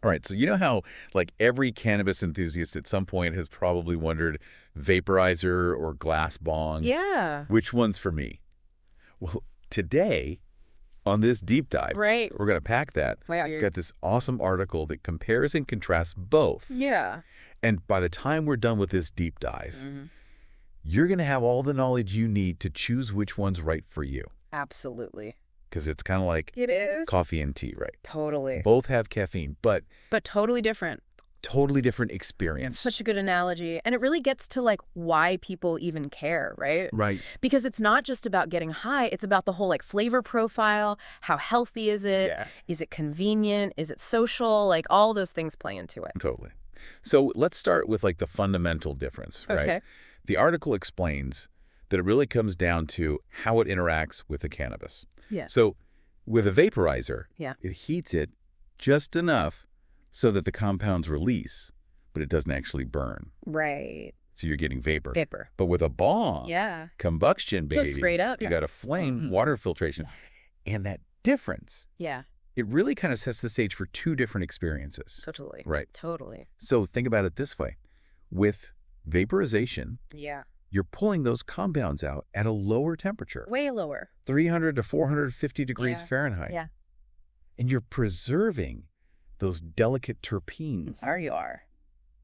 All right, so you know how like every cannabis enthusiast at some point has probably wondered vaporizer or glass bong, Yeah. which one's for me? Well, today on this deep dive, Right. we're going to pack that. Wow, Got this awesome article that compares and contrasts both. Yeah. And by the time we're done with this deep dive, you're going to have all the knowledge you need to choose which one's right for you. Absolutely. Because it's kind of like It is. coffee and tea, right? Totally. Both have caffeine, but totally different. totally different experience. Such a good analogy. And it really gets to like why people even care, right? Right. Because it's not just about getting high. It's about the whole like flavor profile. How healthy is it? Yeah. Is it convenient? Is it social? Like all those things play into it. Totally. So let's start with like the fundamental difference, right? Okay. The article explains that it really comes down to how it interacts with the cannabis. Yeah. So with a vaporizer, Yeah. it heats it just enough so that the compounds release, but it doesn't actually burn. Right. So you're getting vapor. Vapor. But with a bong, Yeah. combustion, baby. Just straight up. You got a flame, Mhm. water filtration. And that difference, Yeah. it really kind of sets the stage for two different experiences. Totally. Right. Totally. So think about it this way. With vaporization, Yeah. you're pulling those compounds out at a lower temperature, Way lower. 300 to 450 degrees Yeah. Fahrenheit. Yeah. And you're preserving those delicate terpenes, There you are.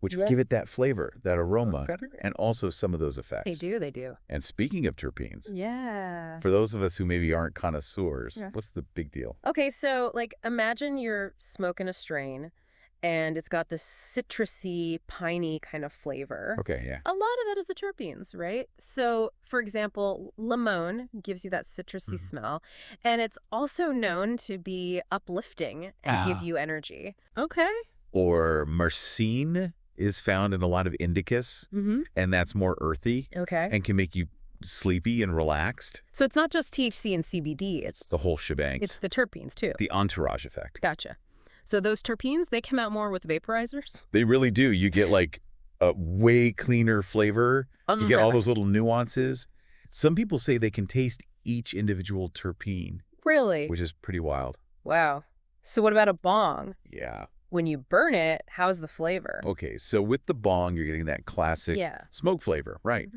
which Yeah. give it that flavor, that aroma, Better. and also some of those effects. They do. They do. And speaking of terpenes, Yeah. for those of us who maybe aren't connoisseurs, Yeah. what's the big deal? Okay, so like imagine you're smoking a strain and it's got this citrusy, piney kind of flavor. Okay, yeah. A lot of that is the terpenes, right? So, for example, limon gives you that citrusy Mhm. smell, and it's also known to be uplifting and give you energy. Okay. Or myrcene is found in a lot of indicas, Mm-hmm. and that's more earthy Okay. and can make you sleepy and relaxed. So it's not just THC and CBD, it's The whole shebang. it's the terpenes too. The entourage effect. Gotcha. So those terpenes, they come out more with vaporizers? They really do. You get like a way cleaner flavor. You get all those little nuances. Some people say they can taste each individual terpene, Really? which is pretty wild. Wow. So what about a bong? Yeah. When you burn it, how's the flavor? Okay, so with the bong, you're getting that classic Yeah. smoke flavor, right?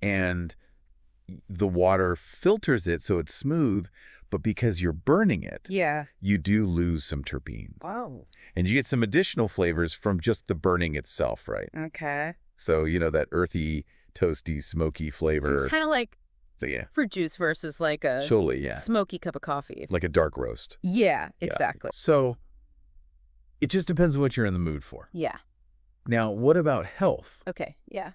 And the water filters it so it's smooth, but because you're burning it, Yeah. you do lose some terpenes. Wow. And you get some additional flavors from just the burning itself, right? Okay. So, you know, that earthy, toasty, smoky So flavor. it's kind of like So, yeah. fruit juice versus like a Surely, yeah. smoky cup of coffee. Like a dark roast. Yeah, Yeah. exactly. So, it just depends on what you're in the mood for. Yeah. Now, what about health? Okay. Yeah.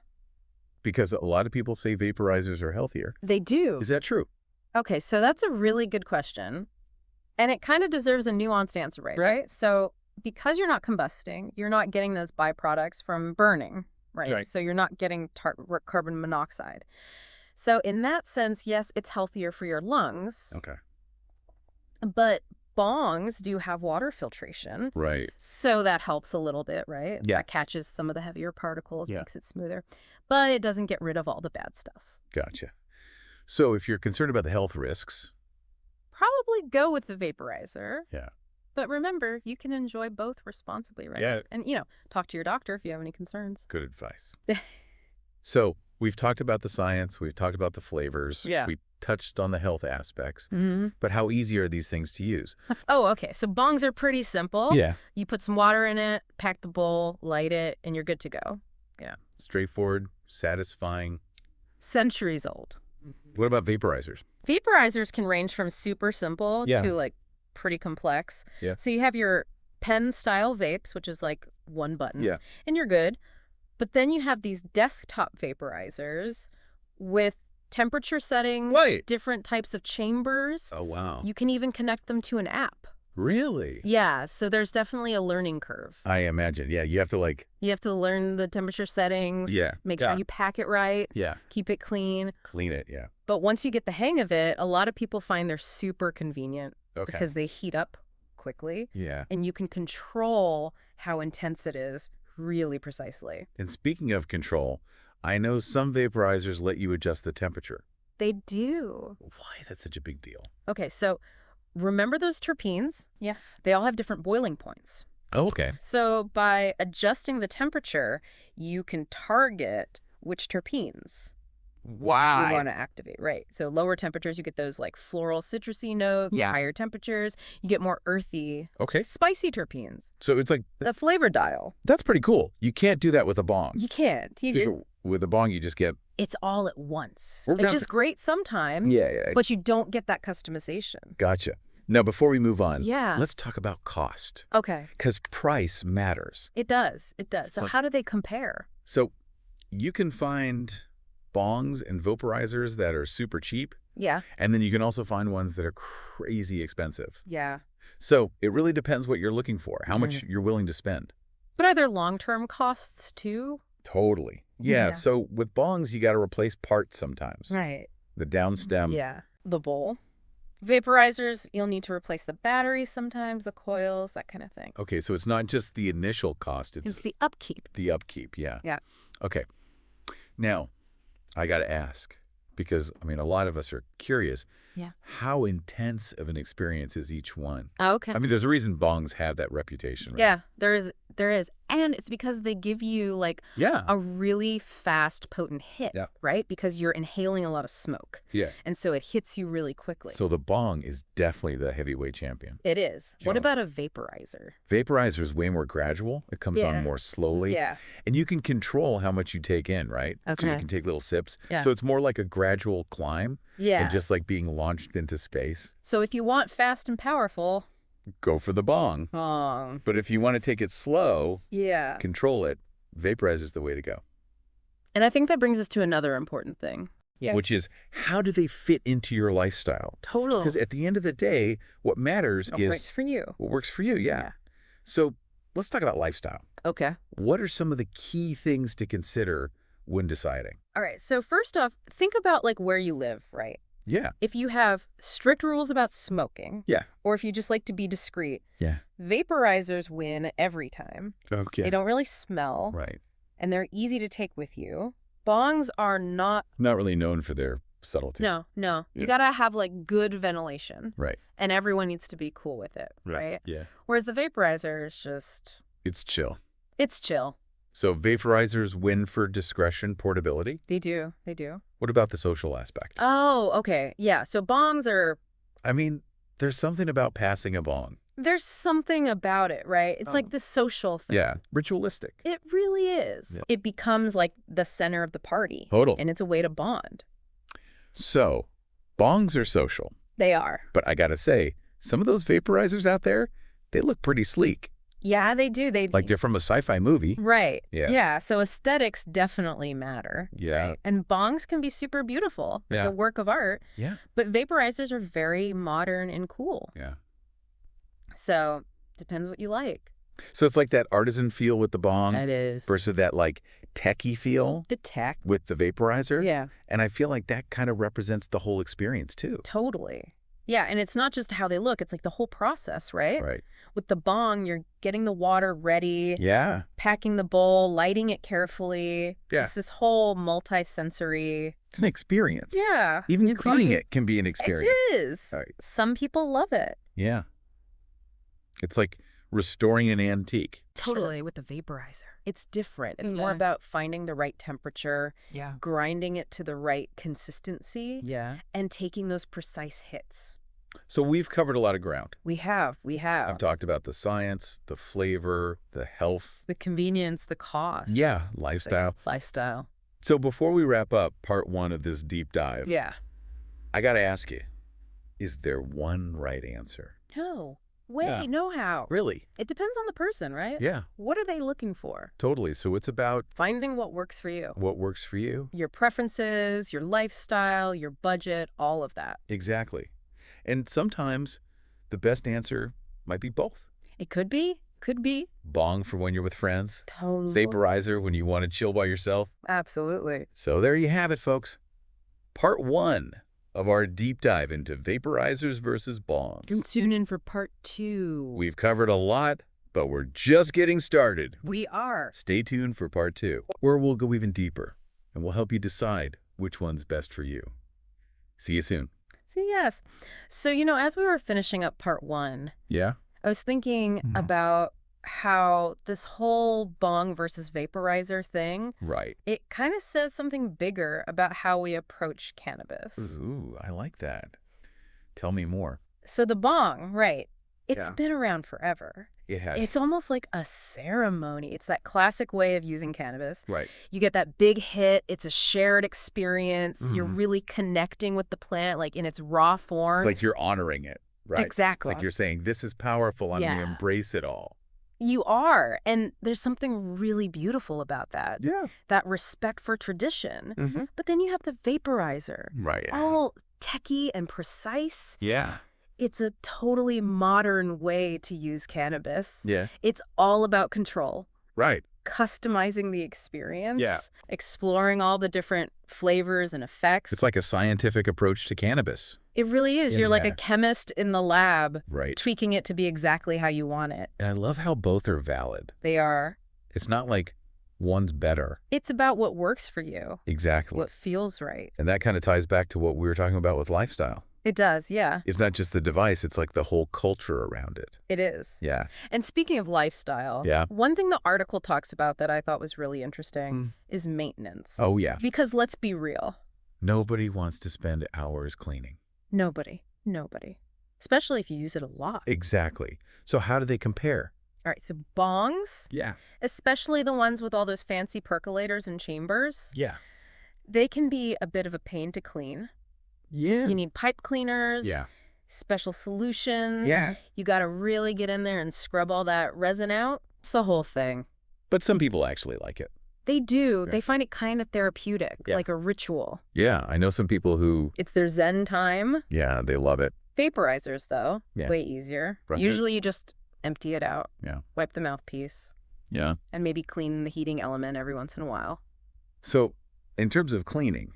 Because a lot of people say vaporizers are healthier. They do. Is that true? Okay, so that's a really good question. And it kind of deserves a nuanced answer, right? So because you're not combusting, you're not getting those byproducts from burning, right? Right. So you're not getting carbon monoxide. So in that sense, yes, it's healthier for your lungs. Okay. But bongs do have water filtration. Right. So that helps a little bit, right? Yeah. That catches some of the heavier particles, Yeah. makes it smoother. But it doesn't get rid of all the bad stuff. Gotcha. So if you're concerned about the health risks, Probably go with the vaporizer. yeah. But remember, you can enjoy both responsibly, right? Yeah. And, talk to your doctor if you have any concerns. Good advice. So we've talked about the science. We've talked about the flavors. Yeah. We touched on the health aspects. Mm-hmm. But how easy are these things to use? Oh, okay. So bongs are pretty simple. Yeah. You put some water in it, pack the bowl, light it, and you're good to go. Straightforward, satisfying. Centuries old. What about vaporizers? Vaporizers can range from super simple Yeah. to like pretty complex. Yeah. So you have your pen style vapes, which is like one button. Yeah. And you're good. But then you have these desktop vaporizers with temperature settings, Right. different types of chambers. Oh, wow. You can even connect them to an app. Really? Yeah, so there's definitely a learning curve. I imagine. Yeah. You have to like, You have to learn the temperature settings. Yeah. Make Yeah. sure you pack it right. yeah, Keep it clean. clean it. Yeah. But once you get the hang of it, a lot of people find they're super convenient Okay. because they heat up quickly Yeah. and you can control how intense it is really precisely. And speaking of control, I know some vaporizers let you adjust the temperature. They do. Why is that such a big deal? Okay, so remember those terpenes? Yeah. They all have different boiling points. Oh, okay. So by adjusting the temperature, you can target which terpenes you Why? want to activate, right? So lower temperatures, you get those like floral citrusy notes. Yeah. Higher temperatures, you get more earthy, Okay. spicy terpenes. So it's like, The flavor dial. that's pretty cool. You can't do that with a bong. You can't. With a bong, you just get... It's all at once, We're which gonna- is great sometimes, Yeah. but you don't get that customization. Gotcha. Now, before we move on, Yeah. let's talk about cost. Okay. Because price matters. It does. It does. So So- how do they compare? So you can find bongs and vaporizers that are super cheap, Yeah. and then you can also find ones that are crazy expensive. Yeah. So it really depends what you're looking for, how much you're willing to spend. But are there long-term costs too? Totally. Yeah. Yeah, so with bongs, you got to replace parts sometimes. Right. The downstem. Yeah. The bowl. Vaporizers, you'll need to replace the batteries sometimes, the coils, that kind of thing. Okay, so it's not just the initial cost, It's it's the upkeep. the upkeep, yeah. Yeah. Okay. Now, I got to ask, because, I mean, a lot of us are curious. Yeah. How intense of an experience is each one? Oh, okay. I mean, there's a reason bongs have that reputation, right? Yeah, there is. And it's because they give you like Yeah. a really fast, potent hit, Yeah. right? Because you're inhaling a lot of smoke. Yeah. And so it hits you really quickly. So the bong is definitely the heavyweight champion. It is. What Joe. about a vaporizer? Vaporizer is way more gradual. It comes Yeah. on more slowly. Yeah. And you can control how much you take in, right? So you Okay. can take little sips. Yeah. So it's more like a gradual climb Yeah. than just like being launched into space. So if you want fast and powerful, Go for the bong. But if you want to take it slow, yeah. control it, vaporizer is the way to go. And I think that brings us to another important thing. Yeah. Which is, how do they fit into your lifestyle? Totally. Because at the end of the day, what matters What is works for you. what works for you. Yeah. So let's talk about lifestyle. Okay. What are some of the key things to consider when deciding? All right. So first off, think about like where you live, right? Yeah. If you have strict rules about smoking, Yeah. or if you just like to be discreet, Yeah. vaporizers win every time. Okay. They don't really smell, Right. and they're easy to take with you. Bongs are not. Not really known for their subtlety. No. Yeah. You gotta have like good ventilation, Right. and everyone needs to be cool with it, right? Yeah. Whereas the vaporizer is just, It's chill. it's chill. So vaporizers win for discretion, portability. They do. They do. What about the social aspect? Oh, okay. Yeah. So bongs are. I mean, there's something about passing a bong. There's something about it, right? It's like the social thing. Yeah. Ritualistic. It really is. Yeah. It becomes like the center of the party. Total. And it's a way to bond. So, bongs are social. They are. But I gotta say, some of those vaporizers out there, they look pretty sleek. Yeah, they do. Like they're from a sci-fi movie. Right. Yeah. Yeah. So aesthetics definitely matter. Yeah. Right? And bongs can be super beautiful, like Yeah. a work of art. Yeah. But vaporizers are very modern and cool. Yeah. So depends what you like. So it's like that artisan feel with the bong It is. versus that like techie feel The tech. with the vaporizer. Yeah. And I feel like that kind of represents the whole experience too. Totally. Yeah. And it's not just how they look, it's like the whole process, right? Right. With the bong, you're getting the water ready. Yeah. Packing the bowl, lighting it carefully. Yeah. It's this whole multi-sensory. It's an experience. Yeah. Even It's cleaning like- it can be an experience. It is. Right. Some people love it. Yeah. It's like restoring an antique. Totally with the vaporizer. It's different. It's Yeah. more about finding the right temperature, Yeah. grinding it to the right consistency, Yeah. and taking those precise hits. So we've covered a lot of ground. We have. I've talked about the science, the flavor, the health. The convenience, the cost. Yeah, lifestyle. Lifestyle. So before we wrap up part one of this deep dive, Yeah. I got to ask you, is there one right answer? No. Way, Yeah. no how. Really? It depends on the person, right? Yeah, What are they looking for? totally. So it's about Finding what works for you. what works for you. Your preferences, your lifestyle, your budget, all of that. Exactly. And sometimes the best answer might be both. It could be. Could be. Bong for when you're with friends. Totally. Vaporizer when you want to chill by yourself. Absolutely. So there you have it, folks. Part one of our deep dive into vaporizers versus bongs. Tune in for part 2. We've covered a lot, but we're just getting started. We are. Stay tuned for part 2, where we'll go even deeper, and we'll help you decide which one's best for you. See you soon. See, yes. So, as we were finishing up part 1, Yeah? I was thinking Mhm. about how this whole bong versus vaporizer thing, Right. it kind of says something bigger about how we approach cannabis. Ooh, I like that. Tell me more. So the bong, right, it's Yeah. been around forever. It has. It's almost like a ceremony. It's that classic way of using cannabis. Right. You get that big hit. It's a shared experience. You're really connecting with the plant, like in its raw form. It's like you're honoring it, right? Exactly. Like you're saying, this is powerful. I'm going to embrace it all. You are. And there's something really beautiful about that. Yeah. That respect for tradition. But then you have the vaporizer. Right. All techie and precise. Yeah. It's a totally modern way to use cannabis. Yeah. It's all about control. Right. Customizing the experience. Yeah. Exploring all the different flavors and effects. It's like a scientific approach to cannabis. It really is. You're like a Yeah. chemist in the lab, Right. tweaking it to be exactly how you want it. And I love how both are valid. They are. It's not like one's better. It's about what works for you, Exactly. what feels right. And that kind of ties back to what we were talking about with lifestyle. It does, yeah. It's not just the device, it's like the whole culture around it. It is. Yeah. And speaking of lifestyle, Yeah. one thing the article talks about that I thought was really interesting is maintenance. Oh, yeah. Because let's be real. Nobody wants to spend hours cleaning. Nobody. Especially if you use it a lot. Exactly. So how do they compare? All right, so bongs, Yeah. especially the ones with all those fancy percolators and chambers, Yeah. they can be a bit of a pain to clean. Yeah. You need pipe cleaners, Yeah. special solutions. Yeah. You got to really get in there and scrub all that resin out. It's the whole thing. But some people actually like it. They do. Yeah. They find it kind of therapeutic, Yeah. like a ritual. Yeah. I know some people who, It's their zen time. yeah, they love it. Vaporizers, though, Yeah. way easier. Right. Usually you just empty it out, Yeah. wipe the mouthpiece, Yeah. and maybe clean the heating element every once in a while. So in terms of cleaning,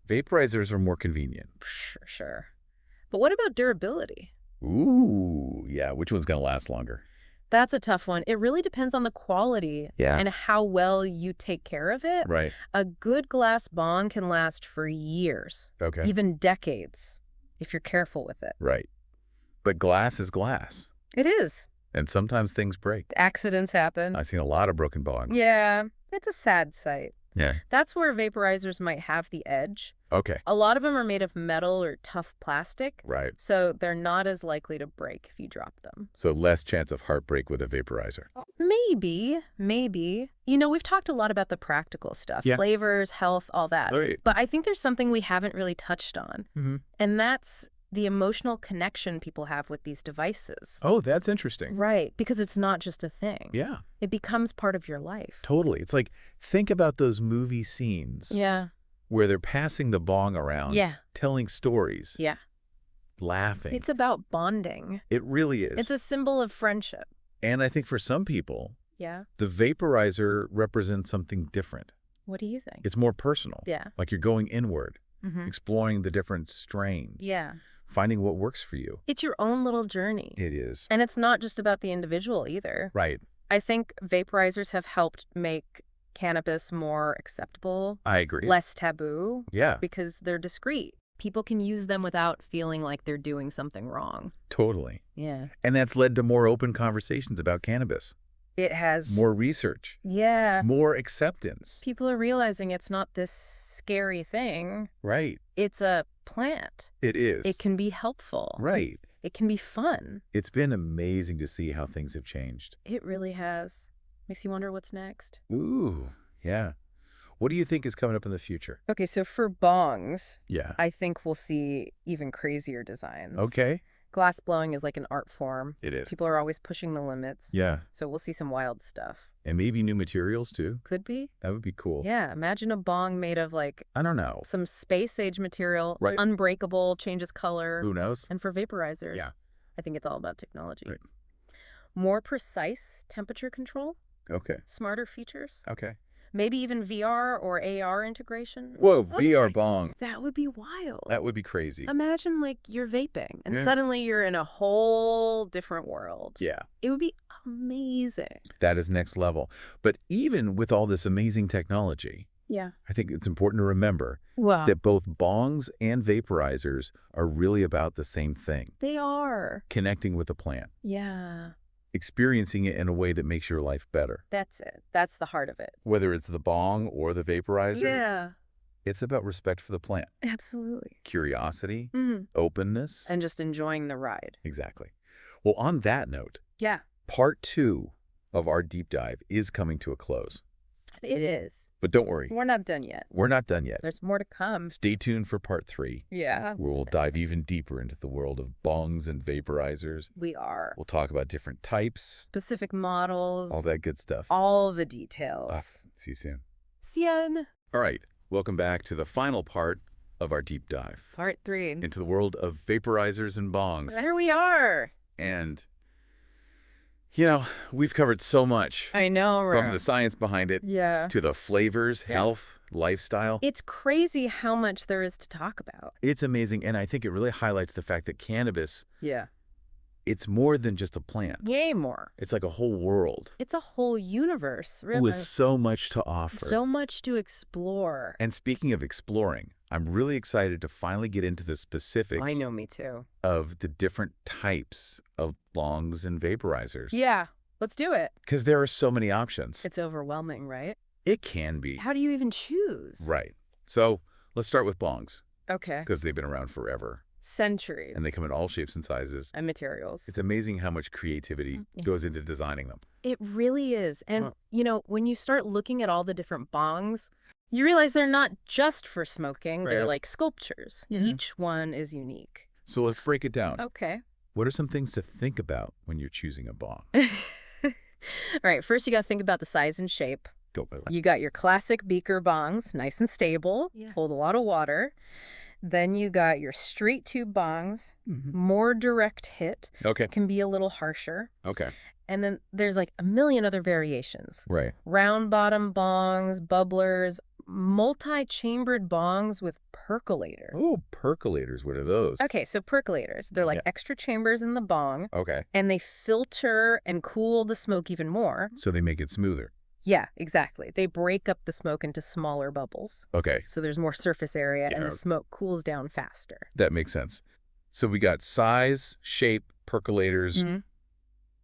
vaporizers are more convenient. Sure. But what about durability? Ooh, yeah. Which one's going to last longer? That's a tough one. It really depends on the quality Yeah. and how well you take care of it. Right. A good glass bong can last for years, Okay. even decades, if you're careful with it. Right. But glass is glass. It is. And sometimes things break. Accidents happen. I've seen a lot of broken bongs. Yeah, it's a sad sight. Yeah. That's where vaporizers might have the edge. Okay. A lot of them are made of metal or tough plastic, Right. so they're not as likely to break if you drop them. So less chance of heartbreak with a vaporizer. Maybe. You know, we've talked a lot about the practical stuff, Yeah. flavors, health, all that. Right. But I think there's something we haven't really touched on, and that's the emotional connection people have with these devices. Oh, that's interesting. Right, because it's not just a thing. Yeah, It becomes part of your life. totally. It's like, think about those movie scenes Yeah. where they're passing the bong around, Yeah. telling stories, Yeah. laughing. It's about bonding. It really is. It's a symbol of friendship. And I think for some people, Yeah. the vaporizer represents something different. What do you think? It's more personal. Yeah. Like you're going inward, Mm-hmm. exploring the different strains. Yeah. Finding what works for you. It's your own little journey. It is. And it's not just about the individual either. Right. I think vaporizers have helped make cannabis more acceptable, I agree. less taboo, Yeah, because they're discreet. People can use them without feeling like they're doing something wrong. totally. Yeah. And that's led to more open conversations about cannabis, It has. more research, Yeah. more acceptance. People are realizing it's not this scary thing. Right. It's a plant. It is. It can be helpful. Right. It can be fun. It's been amazing to see how things have changed. It really has. Makes you wonder what's next. Ooh, yeah. What do you think is coming up in the future? Okay, so for bongs, Yeah. I think we'll see even crazier designs. Okay. Glass blowing is like an art form. It is. People are always pushing the limits. Yeah. So we'll see some wild stuff. And maybe new materials too. Could be. That would be cool. Yeah, imagine a bong made of like I don't know. some space age material, Right. unbreakable, changes color. Who knows? And for vaporizers, Yeah. I think it's all about technology. Right. More precise temperature control, Okay. smarter features, Okay. maybe even VR or AR integration. Whoa, Okay. VR bong. That would be wild. That would be crazy. Imagine like you're vaping and Yeah. suddenly you're in a whole different world. Yeah. It would be amazing. That is next level. But even with all this amazing technology, Yeah. I think it's important to remember Wow. that both bongs and vaporizers are really about the same thing, They are. connecting with the plant. Yeah. experiencing it in a way that makes your life better. That's it. That's the heart of it. Whether it's the bong or the vaporizer, Yeah, it's about respect for the plant, absolutely. curiosity, Hmm. openness. And just enjoying the ride. Exactly. Well, on that note, Yeah, part 2 of our deep dive is coming to a close. it is. But don't worry, We're not done yet. we're not done yet. There's more to come. Stay tuned for part 3, Yeah, where we'll dive even deeper into the world of bongs and vaporizers. we are. We'll talk about different types, Specific models. all that good stuff. All the details. See you soon. Cien. All right, welcome back to the final part of our deep dive Part 3. into the world of vaporizers and bongs. There we are. And, you know, we've covered so much. I know, From the science behind it Yeah. to the flavors, health, lifestyle. It's crazy how much there is to talk about. It's amazing, and I think it really highlights the fact that cannabis, Yeah. it's more than just a plant. Yay more. It's like a whole world It's a whole universe, really. with so much to offer. So much to explore. And speaking of exploring, I'm really excited to finally get into the specifics I know, me too. of the different types of bongs and vaporizers. Yeah, let's do it. Because there are so many options. It's overwhelming, right? It can be. How do you even choose? Right. So let's start with bongs, Okay. because they've been around forever. Centuries. And they come in all shapes and sizes. And materials. It's amazing how much creativity goes into designing them. It really is. And, you know, when you start looking at all the different bongs, you realize they're not just for smoking. They're Right. like sculptures. Yeah. Each one is unique. So let's break it down. Okay. What are some things to think about when you're choosing a bong? All right. First, you got to think about the size and shape. Go by You got your classic beaker bongs, nice and stable, hold a lot of water. Then you got your straight tube bongs, more direct hit, Okay. can be a little harsher. Okay. And then there's like a million other variations. Right. Round bottom bongs, bubblers, multi-chambered bongs with percolator. Oh, percolators. What are those? Okay, so percolators, they're like extra chambers in the bong, Okay. and they filter and cool the smoke even more. So they make it smoother. Yeah, exactly. They break up the smoke into smaller bubbles. Okay. So there's more surface area and Yeah. the smoke cools down faster. That makes sense. So we got size, shape, percolators.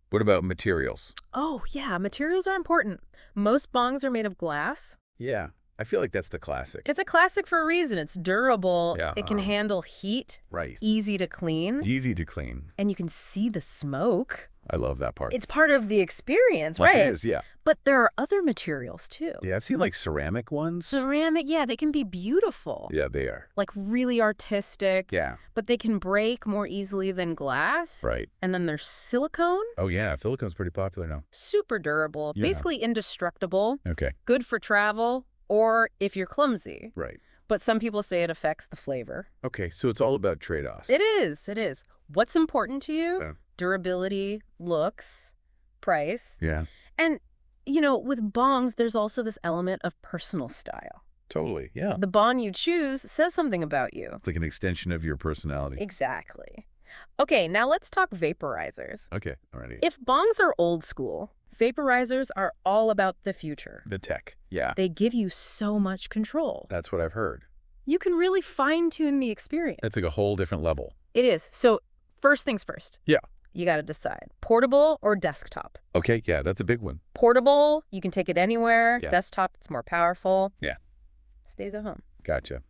What about materials? Oh, yeah, materials are important. Most bongs are made of glass. Yeah. I feel like that's the classic. It's a classic for a reason. It's durable. Yeah. It can handle heat. Right. Easy to clean. Easy to clean. And you can see the smoke. I love that part. It's part of the experience, Like right? It is, yeah. But there are other materials, too. Yeah, I've seen like ceramic ones. Ceramic, yeah, they can be beautiful. Yeah, they are. Like really artistic. Yeah. But they can break more easily than glass. Right. And then there's silicone. Oh, yeah. Silicone's pretty popular now. Super durable. Yeah. Basically indestructible. Okay. Good for travel or if you're clumsy. Right. But some people say it affects the flavor. Okay, so it's all about trade-offs. It is. It is. What's important to you? Yeah. Durability, looks, price. Yeah. And, you know, with bongs, there's also this element of personal style. Totally. Yeah. The bong you choose says something about you. It's like an extension of your personality. Exactly. Okay, now let's talk vaporizers. Okay. Alrighty. If bongs are old school, vaporizers are all about the future. The tech. Yeah. They give you so much control. That's what I've heard. You can really fine-tune the experience. That's like a whole different level. It is. So first things first. Yeah. You got to decide. Portable or desktop? Okay. Yeah, that's a big one. Portable, you can take it anywhere. Yeah. Desktop, it's more powerful. Yeah. Stays at home. Gotcha.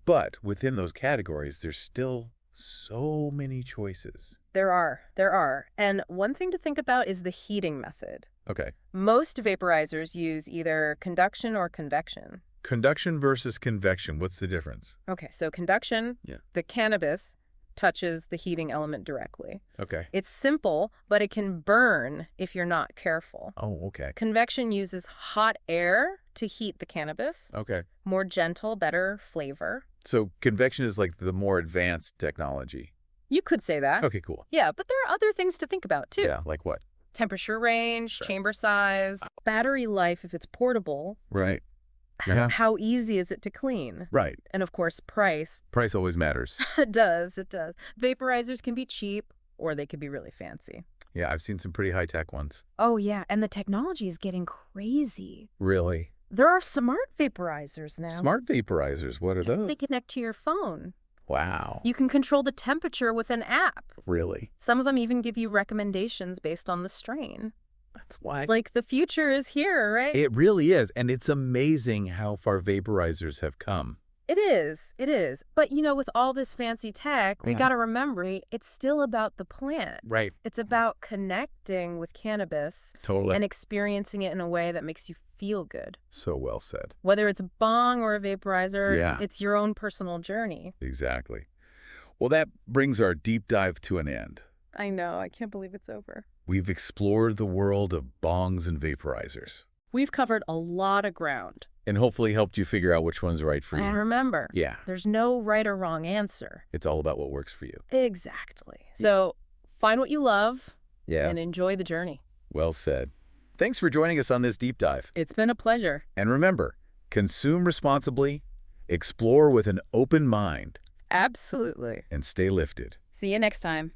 But within those categories, there's still so many choices. There are. And one thing to think about is the heating method. Okay. Most vaporizers use either conduction or convection. Conduction versus convection. What's the difference? Okay, so conduction, Yeah. the cannabis touches the heating element directly. Okay. It's simple, but it can burn if you're not careful. Oh, okay. Convection uses hot air to heat the cannabis. Okay. More gentle, better flavor. So convection is like the more advanced technology. You could say that. Okay, cool. Yeah, but there are other things to think about, too. Yeah, like what? Temperature range, Right. chamber size, battery life if it's portable. Right. Yeah. How easy is it to clean? Right. And of course, price. Price always matters. It does. Vaporizers can be cheap or they could be really fancy. Yeah, I've seen some pretty high-tech ones. Oh, yeah. And the technology is getting crazy. Really? There are smart vaporizers now. Smart vaporizers, what are those? They connect to your phone Wow. You can control the temperature with an app. Really? Some of them even give you recommendations based on the strain. That's why. Like, the future is here, right? It really is. And it's amazing how far vaporizers have come. It is. It is. But, with all this fancy tech, we got to remember, it's still about the plant. Right. It's about connecting with cannabis Totally. and experiencing it in a way that makes you feel good. So well said. Whether it's a bong or a vaporizer, it's your own personal journey. Exactly. Well, that brings our deep dive to an end. I know. I can't believe it's over. We've explored the world of bongs and vaporizers. We've covered a lot of ground. And hopefully helped you figure out which one's right for you. And remember, there's no right or wrong answer. It's all about what works for you. Exactly. So find what you love and enjoy the journey. Well said. Thanks for joining us on this deep dive. It's been a pleasure. And remember, consume responsibly, explore with an open mind, Absolutely. and stay lifted. See you next time.